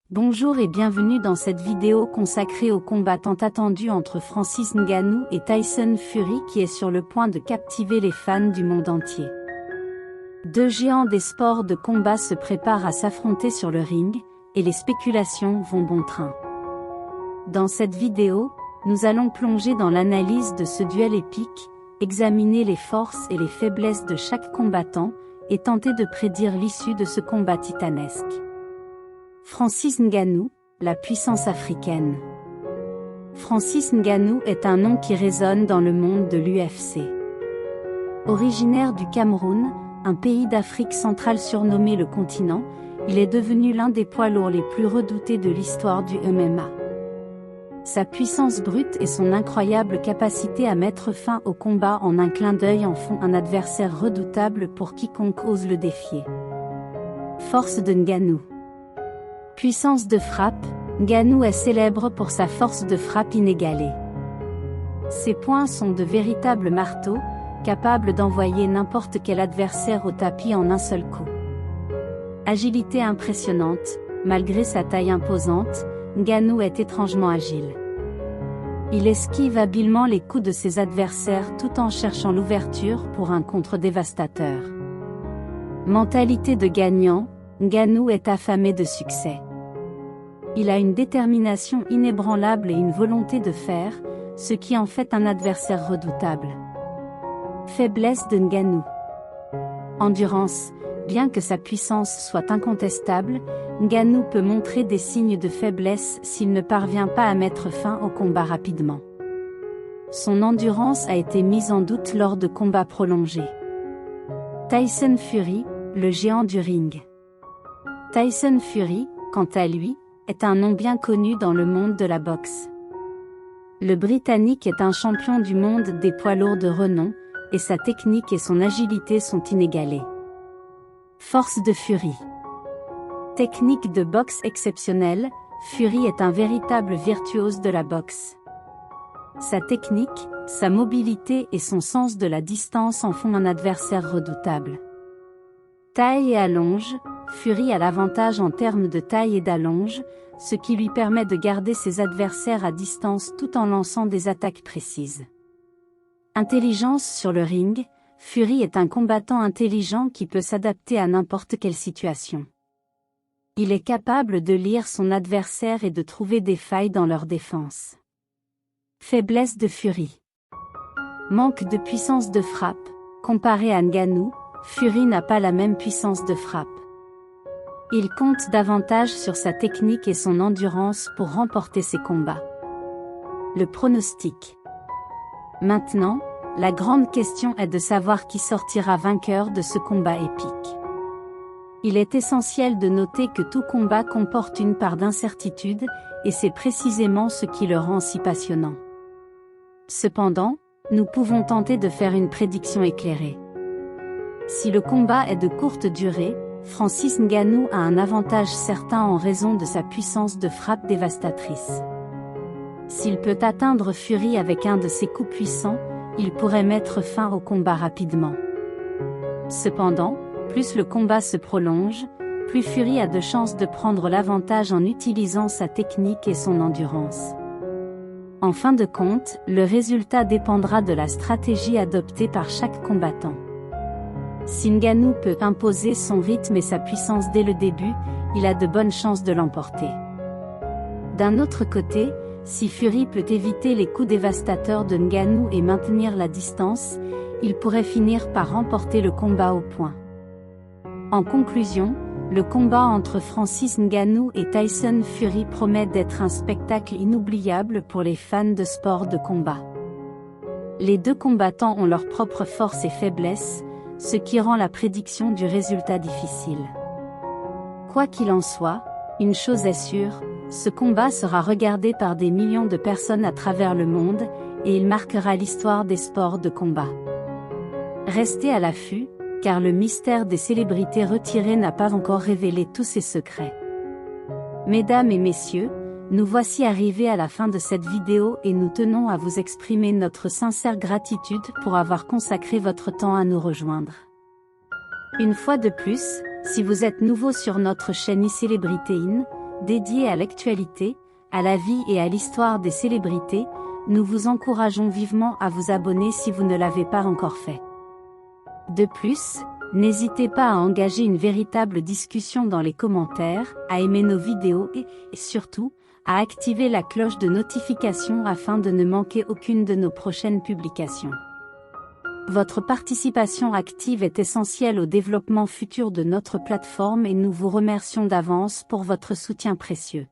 Bonjour et bienvenue dans cette vidéo consacrée au combat tant attendu entre Francis Ngannou et Tyson Fury qui est sur le point de captiver les fans du monde entier. Deux géants des sports de combat se préparent à s'affronter sur le ring, et les spéculations vont bon train. Dans cette vidéo, nous allons plonger dans l'analyse de ce duel épique, examiner les forces et les faiblesses de chaque combattant, et tenter de prédire l'issue de ce combat titanesque. Francis Ngannou, la puissance africaine. Francis Ngannou est un nom qui résonne dans le monde de l'UFC. Originaire du Cameroun, un pays d'Afrique centrale surnommé le continent, il est devenu l'un des poids lourds les plus redoutés de l'histoire du MMA. Sa puissance brute et son incroyable capacité à mettre fin au combat en un clin d'œil en font un adversaire redoutable pour quiconque ose le défier. Force de Ngannou. Puissance de frappe, Ngannou est célèbre pour sa force de frappe inégalée. Ses poings sont de véritables marteaux, capables d'envoyer n'importe quel adversaire au tapis en un seul coup. Agilité impressionnante, malgré sa taille imposante, Ngannou est étrangement agile. Il esquive habilement les coups de ses adversaires tout en cherchant l'ouverture pour un contre dévastateur. Mentalité de gagnant, Ngannou est affamé de succès. Il a une détermination inébranlable et une volonté de faire, ce qui en fait un adversaire redoutable. Faiblesse de Ngannou. Endurance. Bien que sa puissance soit incontestable, Ngannou peut montrer des signes de faiblesse s'il ne parvient pas à mettre fin au combat rapidement. Son endurance a été mise en doute lors de combats prolongés. Tyson Fury, le géant du ring. Tyson Fury, quant à lui, est un nom bien connu dans le monde de la boxe. Le Britannique est un champion du monde des poids lourds de renom, et sa technique et son agilité sont inégalées. Force de Fury. Technique de boxe exceptionnelle, Fury est un véritable virtuose de la boxe. Sa technique, sa mobilité et son sens de la distance en font un adversaire redoutable. Taille et allonge, Fury a l'avantage en termes de taille et d'allonge, ce qui lui permet de garder ses adversaires à distance tout en lançant des attaques précises. Intelligence sur le ring, Fury est un combattant intelligent qui peut s'adapter à n'importe quelle situation. Il est capable de lire son adversaire et de trouver des failles dans leur défense. Faiblesse de Fury. Manque de puissance de frappe, comparé à Ngannou, Fury n'a pas la même puissance de frappe. Il compte davantage sur sa technique et son endurance pour remporter ses combats. Le pronostic. Maintenant, la grande question est de savoir qui sortira vainqueur de ce combat épique. Il est essentiel de noter que tout combat comporte une part d'incertitude, et c'est précisément ce qui le rend si passionnant. Cependant, nous pouvons tenter de faire une prédiction éclairée. Si le combat est de courte durée, Francis Ngannou a un avantage certain en raison de sa puissance de frappe dévastatrice. S'il peut atteindre Fury avec un de ses coups puissants, il pourrait mettre fin au combat rapidement. Cependant, plus le combat se prolonge, plus Fury a de chances de prendre l'avantage en utilisant sa technique et son endurance. En fin de compte, le résultat dépendra de la stratégie adoptée par chaque combattant. Si Ngannou peut imposer son rythme et sa puissance dès le début, il a de bonnes chances de l'emporter. D'un autre côté, si Fury peut éviter les coups dévastateurs de Ngannou et maintenir la distance, il pourrait finir par remporter le combat au point. En conclusion, le combat entre Francis Ngannou et Tyson Fury promet d'être un spectacle inoubliable pour les fans de sport de combat. Les deux combattants ont leurs propres forces et faiblesses, ce qui rend la prédiction du résultat difficile. Quoi qu'il en soit, une chose est sûre, ce combat sera regardé par des millions de personnes à travers le monde, et il marquera l'histoire des sports de combat. Restez à l'affût, car le mystère des célébrités retirées n'a pas encore révélé tous ses secrets. Mesdames et messieurs, nous voici arrivés à la fin de cette vidéo et nous tenons à vous exprimer notre sincère gratitude pour avoir consacré votre temps à nous rejoindre. Une fois de plus, si vous êtes nouveau sur notre chaîne iCelebrityIN, dédié à l'actualité, à la vie et à l'histoire des célébrités. Nous vous encourageons vivement à vous abonner si vous ne l'avez pas encore fait. De plus, n'hésitez pas à engager une véritable discussion dans les commentaires, à aimer nos vidéos et, surtout, à activer la cloche de notification afin de ne manquer aucune de nos prochaines publications. Votre participation active est essentielle au développement futur de notre plateforme et nous vous remercions d'avance pour votre soutien précieux.